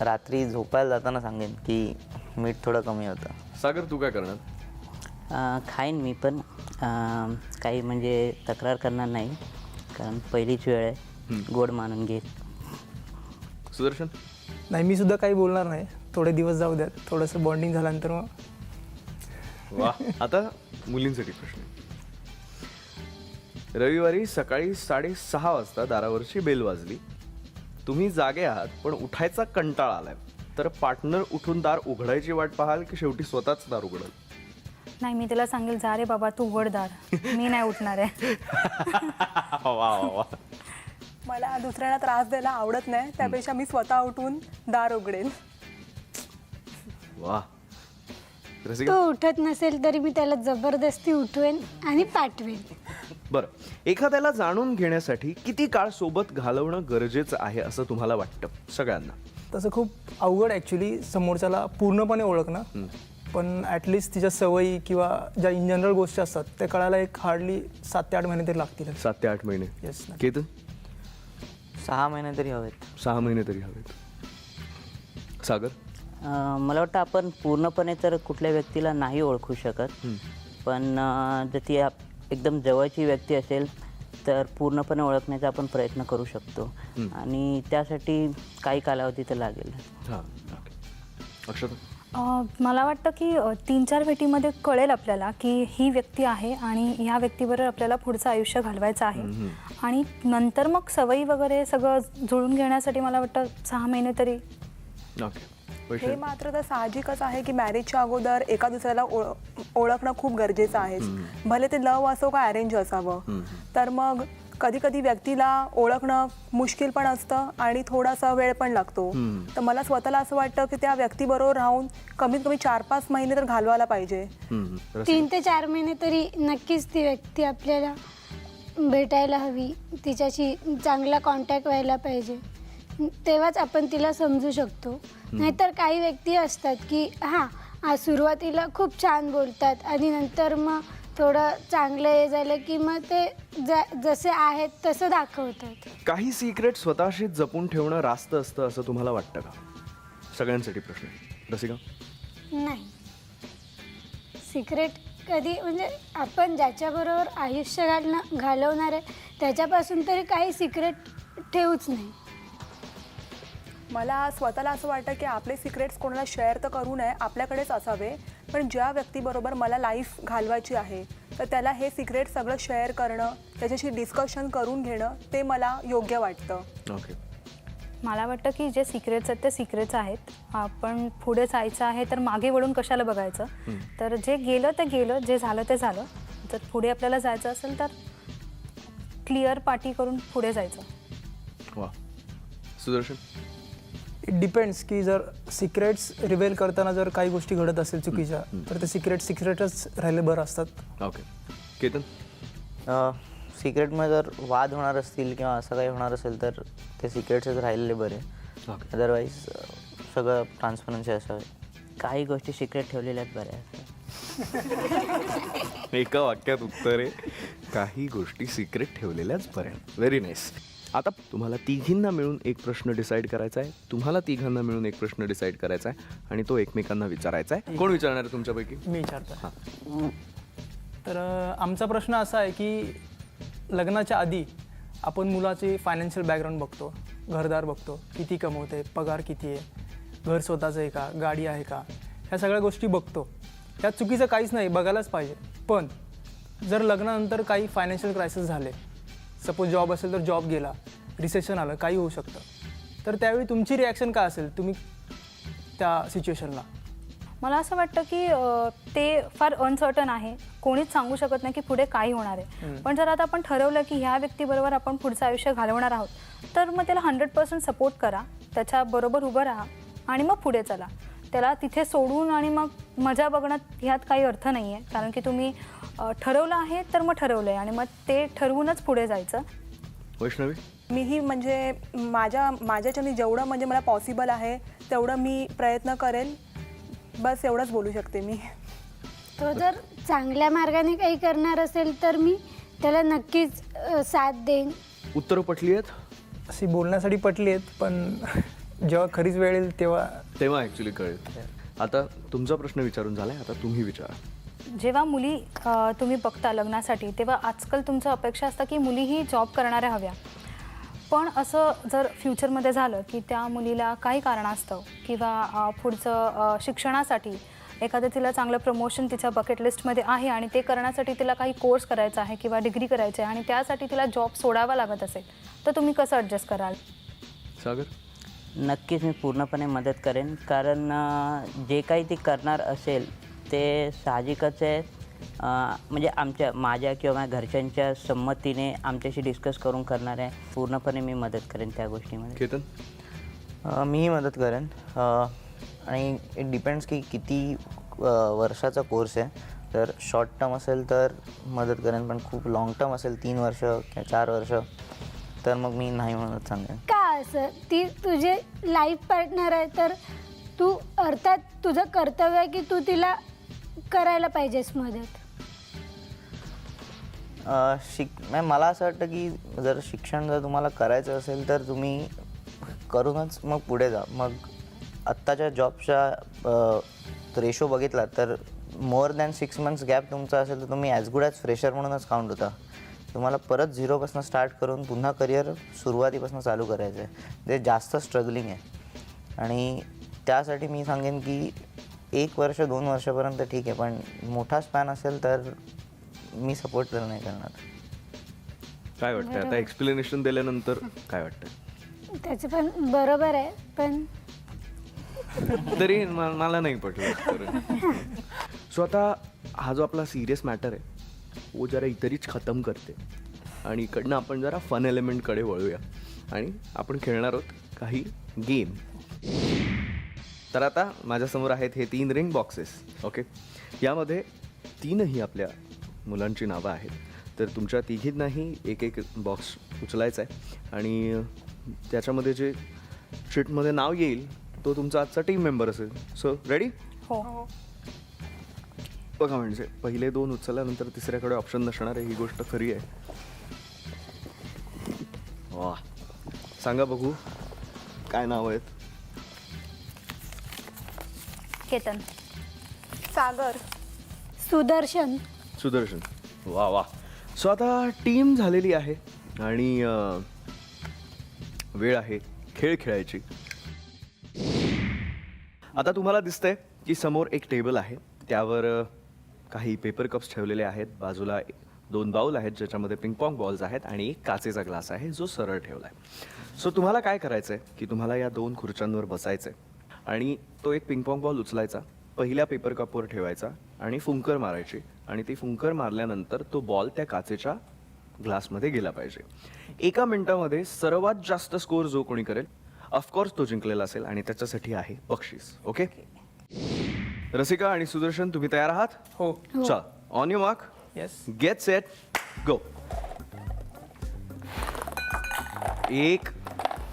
रात्री झोपायला जाताना सांगेन की मीठ थोडं कमी होतं. सागर, तू काय करणार? खाईन मी पण, काही म्हणजे तक्रार करणार नाही, कारण पहिलीच वेळ आहे, गोड मानून घेईल. सुदर्शन? नाही, मी सुद्धा काही बोलणार नाही, थोडे दिवस जाऊ द्यात, थोडंसं बॉन्डिंग झाल्यानंतर मग. वा. आता मुलींसाठी प्रश्न. रविवारी सकाळी 6:30 वाजता दारावरची बेल वाजली. तुम्ही जागे आहात पण उठायचा कंटाळा आलाय, तर पार्टनर उठून दार उघडायची वाट पाहाल की शेवटी स्वतःच दार उघडाल? नाही, मी तिला सांगेल, जा रे बाबा तू उघड दार, मी नाही उठणार आहे. वा वा वा. मला दुसऱ्यांना त्रास द्यायला आवडत नाही, त्यापेक्षा मी स्वतः उठून दार उघडेन. वा. रसिका? तो उठत नसेल तरी मी त्याला जबरदस्ती उठवेन आणि पाठवेन. बरं, एखाद्याला जाणून घेण्यासाठी किती काळ सोबत घालवणं गरजेचं आहे असं तुम्हाला वाटतं सगळ्यांना? तसं खूप अवघड ॲक्च्युली समोरच्याला पूर्णपणे ओळखणं, पण ॲटलिस्ट तिच्या सवयी किंवा ज्या इन जनरल गोष्टी असतात त्या कळायला एक हार्डली 7 ते 8 महिने तरी लागतील. 7 ते 8 महिने. येस. केतन? 6 महिने तरी हवेत. 6 महिने तरी हवेत. सागर? मला वाटतं आपण पूर्णपणे तर कुठल्या व्यक्तीला नाही ओळखू शकत, पण जर ती एकदम जवळची व्यक्ती असेल तर पूर्णपणे ओळखण्याचा आपण प्रयत्न करू शकतो, आणि त्यासाठी काही कालावधी तर लागेल. हां. अक्षता? मला वाटतं की 3-4 भेटीमध्ये कळेल आपल्याला की ही व्यक्ती आहे आणि ह्या व्यक्तीबरोबर आपल्याला पुढचं आयुष्य घालवायचं आहे, आणि नंतर मग सवयी वगैरे सगळं जुळून घेण्यासाठी मला वाटतं 6 महिने तरी. ओके. हे मात्र तर साहजिकच आहे की मॅरेजच्या अगोदर एका दुसऱ्याला ओळखणं खूप गरजेचं आहे, भले ते लव असो का अरेंज असावं. तर मग कधी कधी व्यक्तीला ओळखणं मुश्किल पण असतं आणि थोडासा वेळ पण लागतो. तर मला स्वतःला असं वाटतं की त्या व्यक्तीबरोबर राहून कमीत कमी 4-5 महिने तर घालवायला पाहिजे. 3 ते 4 महिने तरी नक्कीच ती व्यक्ती आपल्याला भेटायला हवी, तिच्याशी चांगला कॉन्टॅक्ट व्हायला पाहिजे, तेव्हाच आपण तिला समजू शकतो. नाहीतर काही व्यक्ती असतात की हां सुरुवातीला खूप छान बोलतात आणि नंतर मग थोडं चांगलं हे झालं की मग ते जसे आहेत तसं दाखवतात. काही सिक्रेट स्वतःशी जपून ठेवणं रास्त असतं असं तुम्हाला वाटतं का? सगळ्यांसाठी प्रश्न आहे. रसिका? नाही, सिक्रेट कधी म्हणजे आपण ज्याच्याबरोबर आयुष्य घालवणार आहे त्याच्यापासून तरी काही सिक्रेट ठेवूच नाही. मला स्वतःला असं वाटतं की आपले सिक्रेट्स कोणाला शेअर तर करू नये, आपल्याकडेच असावे, पण ज्या व्यक्तीबरोबर मला लाईफ घालवायची आहे तर त्याला हे सिक्रेट सगळं शेअर करणं, त्याच्याशी डिस्कशन करून घेणं ते मला योग्य वाटतं. ओके. मला वाटतं की जे सिक्रेट्स आहेत ते सिक्रेट्स आहेत. आपण पुढे जायचं आहे तर मागे वळून कशाला बघायचं. तर जे गेलं ते गेलं, जे झालं ते झालं. जर पुढे आपल्याला जायचं असेल तर क्लिअर पार्टी करून पुढे जायचं. वा. सुदर्शन? इट डिपेंड्स की जर सिक्रेट्स रिव्हेल करताना जर काही गोष्टी घडत असेल चुकीच्या तर ते सिक्रेटच राहिले बरं असतात. ओके. केतन? सिक्रेटमध्ये जर वाद होणार असतील किंवा असं काही होणार असेल तर ते सिक्रेट्सच राहिलेले बरे. अदरवाईज सगळं ट्रान्सपरन्सी असावे. काही गोष्टी सिक्रेट ठेवलेल्याच बऱ्या असतात. एका वाक्यात उत्तर आहे, काही गोष्टी सिक्रेट ठेवलेल्याच बऱ्या. Very nice. आता तुम्हाला तिघींना मिळून एक प्रश्न डिसाईड करायचा आहे, तुम्हाला तिघांना मिळून एक प्रश्न डिसाईड करायचा आहे आणि तो एकमेकांना विचारायचा आहे. कोण विचारणार आहे तुमच्यापैकी? मी विचारतो. तर आमचा प्रश्न असा आहे की लग्नाच्या आधी आपण मुलाचे फायनान्शियल बॅकग्राऊंड बघतो, घरदार बघतो, किती कमवते, पगार किती आहे, घर स्वतःचं आहे का, गाडी आहे का, ह्या सगळ्या गोष्टी बघतो. ह्यात चुकीचं काहीच नाही, बघायलाच पाहिजे. पण जर लग्नानंतर काही फायनान्शियल क्रायसिस झाले, सपोज जॉब असेल तर जॉब गेला, रिसेशन आलं, काही होऊ शकतं, तर त्यावेळी तुमची रिॲक्शन काय असेल तुम्ही त्या सिच्युएशनला? मला असं वाटतं की ते फार अनसर्टन आहे. कोणीच सांगू शकत नाही की पुढे काय होणार आहे. पण जर आता आपण ठरवलं की ह्या व्यक्तीबरोबर आपण पुढचं आयुष्य घालवणार आहोत, तर मग त्याला 100% सपोर्ट करा, त्याच्याबरोबर उभं राहा आणि मग पुढे चला. त्याला तिथे सोडून आणि मग मजा बघण्यात ह्यात काही अर्थ नाही आहे. कारण की तुम्ही ठरवलं आहे तर मग ठरवलं आहे आणि मग ते ठरवूनच पुढे जायचं. वैष्णवी? मीही म्हणजे माझ्याच्याने जेवढं म्हणजे मला पॉसिबल आहे तेवढं मी प्रयत्न करेल, बस एवढंच बोलू शकते मी. तो जर चांगल्या मार्गाने काही करणार असेल तर मी त्याला नक्कीच साथ देईन. उत्तरं पटली आहेत? अशी बोलण्यासाठी पटली आहेत, पण जेव्हा खरीच वेळ येईल तेव्हा ॲक्च्युली कळेल. आता तुमचा प्रश्न विचारून झालाय, आता तुम्ही विचारा. जेव्हा मुली तुम्ही बघता लग्नासाठी, तेव्हा आजकाल तुमचं अपेक्षा असतं की मुलीही जॉब करणाऱ्या हव्या. पण असं जर फ्युचरमध्ये झालं की त्या मुलीला काही कारणास्तव किंवा पुढचं शिक्षणासाठी एखादं तिला चांगलं प्रमोशन तिच्या बकेट लिस्टमध्ये आहे आणि ते करण्यासाठी तिला काही कोर्स करायचा आहे किंवा डिग्री करायची आहे आणि त्यासाठी तिला जॉब सोडावा लागत असेल, तर तुम्ही कसं ॲडजस्ट कराल? सागर? नक्कीच मी पूर्णपणे मदत करेन. कारण जे काही ती करणार असेल ते साहजिकच आहे. म्हणजे माझ्या किंवा माझ्या घरच्यांच्या संमतीने आमच्याशी डिस्कस करून करणार आहे. पूर्णपणे मी मदत करेन त्या गोष्टीमध्ये. केतन? मीही मदत करेन. आणि इट डिपेंड्स की किती वर्षाचा कोर्स आहे. तर शॉर्ट टर्म असेल तर मदत करेन, पण खूप लाँग टर्म असेल 3 वर्ष किंवा 4 वर्ष तर मग मी नाही म्हणत सांगेन. का असं? ती तुझे लाईफ पार्टनर आहे, तर तू अर्थात तुझं कर्तव्य आहे की तू तिला करायला पाहिजेस मदत. मला असं वाटतं की जर शिक्षण जर तुम्हाला करायचं असेल तर तुम्ही करूनच मग पुढे जा. मग आत्ताच्या जॉबच्या रेशो बघितला तर मोर दॅन 6 मंथ्स गॅप तुमचा असेल तर तुम्ही ॲज गुड ॲज फ्रेशर म्हणूनच काउंट होता. तुम्हाला परत 0पासून स्टार्ट करून पुन्हा करिअर सुरुवातीपासून चालू करायचं आहे. ते जास्त स्ट्रगलिंग आहे आणि त्यासाठी मी सांगेन की 1 वर्ष 2 वर्षापर्यंत ठीक आहे, पण मोठा स्पॅन असेल तर मी सपोर्ट तर नाही करणार. काय वाटतं आता एक्सप्लेनेशन दिल्यानंतर? काय वाटतं? त्याचं पण बरोबर आहे, पण तरी मला नाही पटलं. सो आता हा जो आपला सिरियस मॅटर आहे वो जरा इतरीच खतम करते आणि इकडनं आपण जरा फन एलिमेंटकडे वळूया आणि आपण खेळणार आहोत काही गेम. तर आता माझ्यासमोर आहेत हे 3 रिंग बॉक्सेस. ओके, यामध्ये 3ही आपल्या मुलांची नावं आहेत. तर तुमच्या तिघींनाही एक बॉक्स उचलायचा आहे आणि त्याच्यामध्ये जे शीटमध्ये नाव येईल तो तुमचा आजचा टीम मेंबर असेल. So ready? हो. बघा, म्हणजे पहिले 2 उचलल्यानंतर तिसऱ्याकडे ऑप्शन नसणार आहे, ही गोष्ट खरी आहे. वा, सांगा बघू काय नाव आहेत? केतन. सागर. सुदर्शन. सुदर्शन. वा वा. सो आता टीम झालेली आहे आणि वेळ आहे खेळ खेळायची. आता तुम्हाला दिसतंय की समोर एक टेबल आहे, त्यावर काही पेपर कप्स ठेवलेले आहेत. बाजूला 2 बाउल आहेत ज्याच्यामध्ये पिंगपॉंग बॉल्स आहेत आणि एक काचेचा ग्लास आहे जो सरळ ठेवला आहे. सो तुम्हाला काय करायचं आहे की तुम्हाला या 2 खुर्च्यांवर बसायचं आहे आणि तो एक पिंगपॉंग बॉल उचलायचा, पहिल्या पेपर कपवर ठेवायचा आणि फुंकर मारायची आणि ती फुंकर मारल्यानंतर तो बॉल त्या काचेच्या ग्लासमध्ये गेला पाहिजे. 1 मिनिटामध्ये सर्वात जास्त स्कोअर जो कोणी करेल ऑफकोर्स तो जिंकलेला असेल आणि त्याच्यासाठी आहे बक्षीस. ओके, रसिका आणि सुदर्शन तुम्ही तयार आहात? हो. चल, on your mark, yes. Get set go. 1,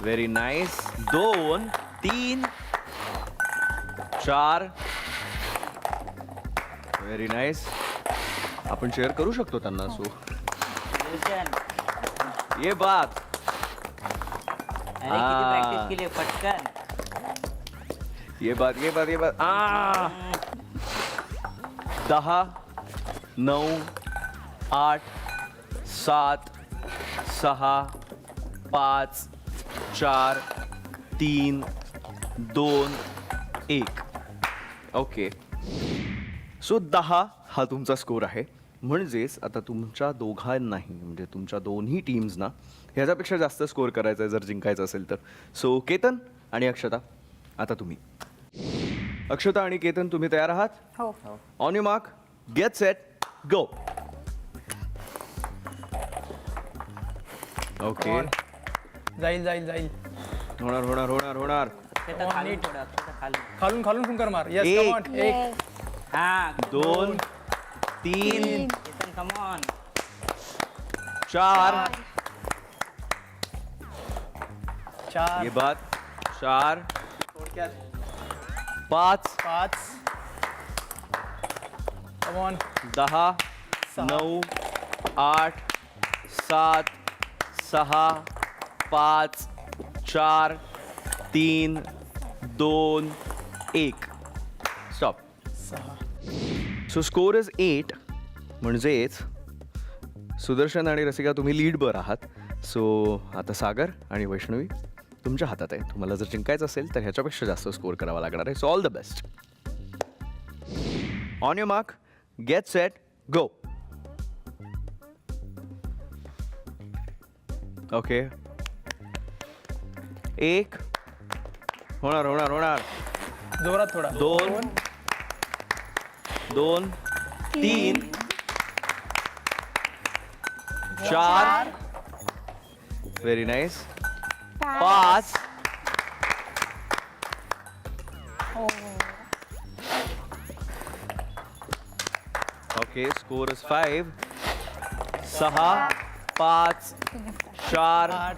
very nice. 2, 3, 4, very nice. आपण शेअर करू शकतो त्यांना. सो ये बात. अरे किती प्रॅक्टिस केली पटकन. ये बात. 10, 9, 8, 7, 6, 5, 4, 3, 2, 1. ओके, सो 10 हा तुमचा स्कोर आहे. म्हणजेच आता तुमच्या दोघांनाही म्हणजे तुमच्या दोन्ही टीम्सना ह्याच्यापेक्षा जास्त स्कोर करायचा आहे जर जिंकायचं असेल तर. सो केतन आणि अक्षता, आता तुम्ही. अक्षता आणि केतन, तुम्ही तयार आहात? हो. On your mark, get set, go. Okay, जाईल जाईल जाईल. होणार होणार होणार होणार. अक्षता खाली थोडं, अक्षता खाली. खालून खालून फुंकर मार. येस, एक. Come on. एक. हा 2 3 केतन कम ऑन. 4 चार. ये बात 4 5 5. Come on. 10 9 8 7 6 5 4 3 2 1. Stop. 6. So score is 8. म्हणजेच सुदर्शन आणि रसिका तुम्ही लीडवर आहात. सो आता सागर आणि वैष्णवी तुमच्या हातात आहे. तुम्हाला जर जिंकायचं असेल तर ह्याच्यापेक्षा जास्त स्कोर करावा लागणार आहे. So all the best. On your mark, get set, go. Okay, 1 होणार होणार होणार. जोरात थोडा. 2 2 3 4 very nice. 5 okay, score is 5. 6 5 4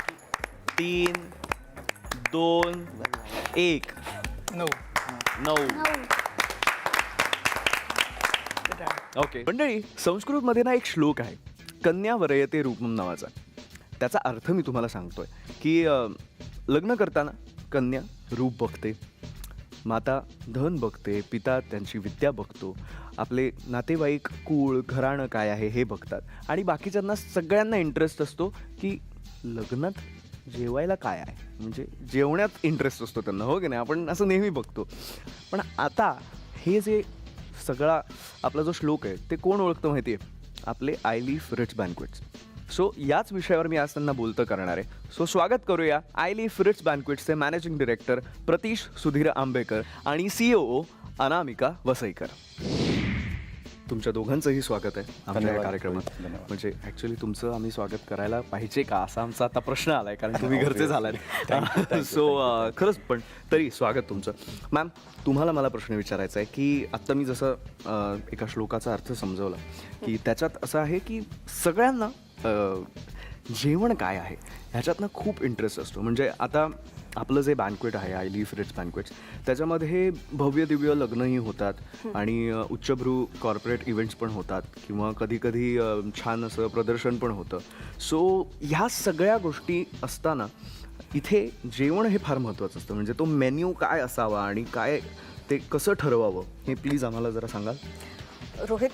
3 2 1. 9. 9. Okay मंडळी, संस्कृतमध्ये ना एक श्लोक आहे, कन्या वरयते रूपम नावाचा. त्याचा अर्थ मी तुम्हाला सांगतोय की लग्न करताना कन्या रूप बघते, माता धन बघते, पिता त्यांची विद्या बघतो, आपले नातेवाईक कुळ घराणं काय आहे हे बघतात, आणि बाकीच्यांना सगळ्यांना इंटरेस्ट असतो की लग्नात जेवायला काय आहे, म्हणजे जेवण्यात इंटरेस्ट असतो त्यांना, हो की नाही. आपण असं नेहमी बघतो. पण आता हे जे सगळा आपला जो श्लोक आहे ते कोण ओळखतं माहिती आहे? आपले आय लीफ रिच बँक्वेट्स. सो याच विषयावर मी आज त्यांना बोलतं करणार आहे. सो स्वागत करूया आय लीफ रिच बँक्वेट्सचे मॅनेजिंग डिरेक्टर प्रतीश सुधीर आंबेकर आणि CEO अनामिका वसईकर. तुमच्या दोघांचंही स्वागत आहे आमच्या या कार्यक्रमात. म्हणजे ॲक्च्युली तुमचं आम्ही स्वागत करायला पाहिजे का असा आमचा आता प्रश्न आला आहे, कारण तुम्ही घरचे झालात. सो खरंच पण तरी स्वागत तुमचं. मॅम, तुम्हाला मला प्रश्न विचारायचा आहे की आत्ता मी जसं एका श्लोकाचा अर्थ समजवला की त्याच्यात असं आहे की सगळ्यांना जेवण काय आहे ह्याच्यातनं खूप इंटरेस्ट असतो. म्हणजे आता आपलं जे बँक्वेट आहे आय लीफ रिच बँक्वेट्स, त्याच्यामध्ये भव्य दिव्य लग्नही होतात आणि उच्चभ्रू कॉर्पोरेट इव्हेंट्स पण होतात किंवा कधी कधी छान असं प्रदर्शन पण होतं. सो ह्या सगळ्या गोष्टी असताना इथे जेवण हे फार महत्त्वाचं असतं. म्हणजे तो मेन्यू काय असावा आणि काय ते कसं ठरवावं हे प्लीज आम्हाला जरा सांगाल. रोहित,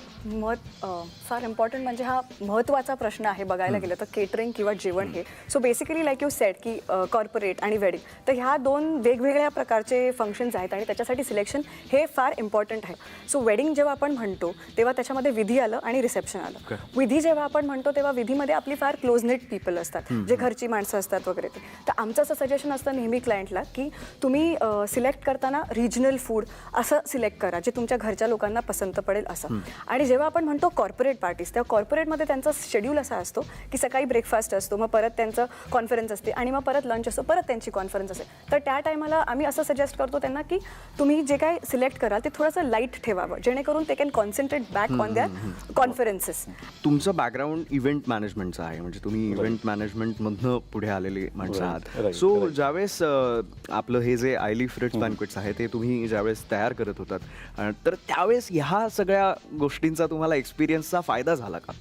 फार इम्पॉर्टंट म्हणजे हा महत्त्वाचा प्रश्न आहे बघायला गेलं तर केटरिंग किंवा जेवण हे. So basically like you sed की कॉर्पोरेट आणि वेडिंग, तर ह्या दोन वेगवेगळ्या प्रकारचे फंक्शन्स आहेत आणि त्याच्यासाठी सिलेक्शन हे फार इम्पॉर्टंट आहे. सो वेडिंग जेव्हा आपण म्हणतो तेव्हा त्याच्यामध्ये विधी आलं आणि रिसेप्शन आलं. विधी जेव्हा आपण म्हणतो तेव्हा विधीमध्ये आपली फार क्लोज नेट पीपल असतात, जे घरची माणसं असतात वगैरे ते. तर आमचं असं सजेशन असतं नेहमी क्लायंटला की तुम्ही सिलेक्ट करताना रिजनल फूड असं सिलेक्ट करा जे तुमच्या घरच्या लोकांना पसंत पडेल असं. आणि जेव्हा आपण म्हणतो कॉर्पोरेट पार्टीज, तेव्हा कॉर्पोरेटमध्ये त्यांचा शेड्यूल असा असतो की सकाळी ब्रेकफास्ट असतो, मग परत त्यांचं कॉन्फरन्स असते आणि मग परत लंच असतो, परत त्यांची कॉन्फरन्स असते. तर त्या टायमाला आम्ही असं सजेस्ट करतो त्यांना की तुम्ही जे काय सिलेक्ट कराल ते थोडंसं लाईट ठेवावं जेणेकरून ते can concentrate back on their conferences. तुमचं बॅकग्राऊंड इव्हेंट मॅनेजमेंटचं आहे, म्हणजे तुम्ही इव्हेंट मॅनेजमेंटमधनं पुढे आलेले माणसं आहात. सो ज्यावेळेस आपलं हे जे आय लीफ रिच बँक्वेट्स आहे ते तुम्ही ज्यावेळेस तयार करत होतात तर त्यावेळेस ह्या सगळ्या गोष्टींचा तुम्हाला एक्सपिरियन्सचा फायदा झाला का?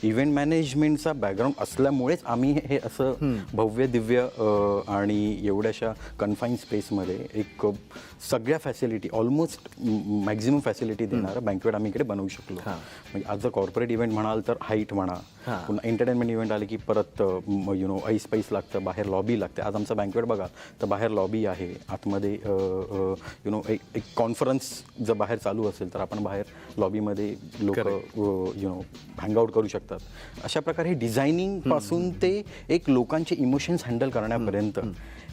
इव्हेंट मॅनेजमेंटचा बॅकग्राऊंड असल्यामुळेच आम्ही हे असं भव्य दिव्य आणि एवढ्याशा कन्फाईन स्पेसमध्ये एक सगळ्या फॅसिलिटी ऑलमोस्ट मॅक्झिमम फॅसिलिटी देणारं बँकवेट आम्ही इकडे बनवू शकलो. म्हणजे आज जर कॉर्पोरेट इव्हेंट म्हणाल तर हाईट म्हणा, पुन्हा एंटरटेनमेंट इव्हेंट आले की परत ऐस पैस लागतं, बाहेर लॉबी लागते. आज आमचा बँकवेट बघा तर बाहेर लॉबी आहे, आतमध्ये एक कॉन्फरन्स जर बाहेर चालू असेल तर आपण बाहेर लॉबीमध्ये लोक हँगआउट करू शकतात. अशा प्रकारे डिझायनिंग पासून ते एक लोकांचे इमोशन्स हँडल करण्यापर्यंत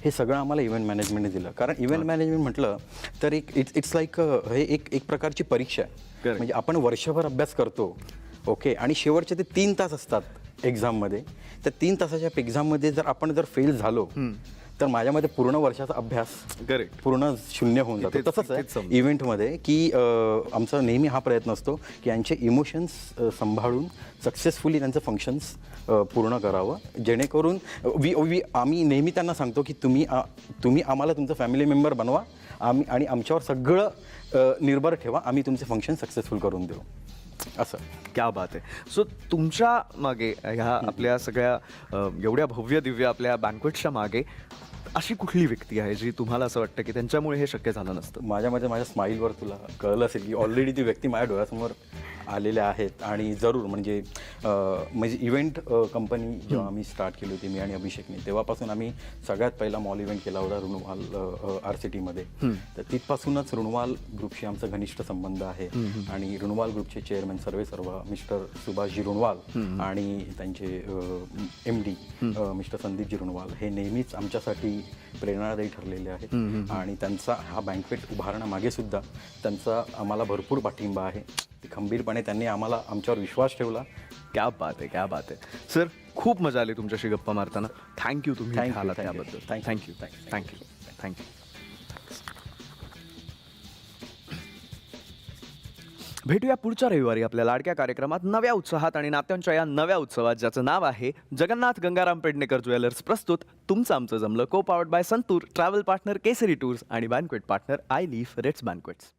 हे सगळं आम्हाला इव्हेंट मॅनेजमेंटने दिलं. कारण इव्हेंट मॅनेजमेंट म्हटलं तर इट्स लाईक हे एक प्रकारची परीक्षा आहे. म्हणजे आपण वर्षभर अभ्यास करतो, ओके, आणि शेवटचे ते 3 तास असतात एक्झाममध्ये. त्या 3 तासाच्या एक्झाममध्ये जर आपण फेल झालो तर माझ्यामध्ये पूर्ण वर्षाचा अभ्यास पूर्ण शून्य होऊन जातो. तसंच आहे इव्हेंटमध्ये की आमचा नेहमी हा प्रयत्न असतो की यांचे इमोशन्स सांभाळून सक्सेसफुली त्यांचं फंक्शन्स पूर्ण करावं, जेणेकरून आम्ही नेहमी त्यांना सांगतो की तुम्ही आम्हाला तुमचं फॅमिली मेंबर बनवा आणि आमच्यावर सगळं निर्भर ठेवा, आम्ही तुमचे फंक्शन सक्सेसफुल करून देऊ. असं क्या बात आहे. सो तुमच्या मागे ह्या आपल्या सगळ्या एवढ्या भव्य दिव्य आपल्या बँक्वेट्सच्या मागे अशी कुठली व्यक्ती आहे जी तुम्हाला असं वाटतं की त्यांच्यामुळे हे शक्य झालं नसतं? माझ्या स्माईलवर तुला कळलं असेल की ऑलरेडी ती व्यक्ती माझ्या डोळ्यासमोर आलेल्या आहेत. आणि जरूर म्हणजे इव्हेंट कंपनी जेव्हा आम्ही स्टार्ट केली होती मी आणि अभिषेकने, तेव्हापासून आम्ही सगळ्यात पहिला मॉल इव्हेंट केला होता ऋणवाल RCTमध्ये. तर तिथपासूनच ऋणवाल ग्रुपशी आमचा घनिष्ठ संबंध आहे. आणि ऋणवाल ग्रुपचे चेअरमॅन सर्व मिस्टर सुभाषजी ऋणवाल आणि त्यांचे MD मिस्टर संदीपजी ऋणवाल हे नेहमीच आमच्यासाठी प्रेरणादायी ठरलेले आहेत. आणि त्यांचा हा बँकवेट उभारण्यामागे सुद्धा त्यांचा आम्हाला भरपूर पाठिंबा आहे. खंबीरपणे त्यांनी आमच्यावर विश्वास ठेवला. क्या बात आहे, क्या बात आहे. सर, खूप मजा आली तुमच्याशी गप्पा मारताना. थँक्यू तुम्ही Thank you, आलात thank you. त्याबद्दल. Thank you. थँक्यू. भेटूया पुढच्या रविवारी आपल्या लाडक्या कार्यक्रमात नव्या उत्साहात आणि नात्यांच्या या नव्या उत्सवात, ज्याचं नाव आहे जगन्नाथ गंगाराम पेडणेकर ज्वेलर्स प्रस्तुत तुमचं आमचं जमलं, co powered by Santoor, travel partner Kesari tours आणि banquet partner I leaf Ritz बँक्वेट्स.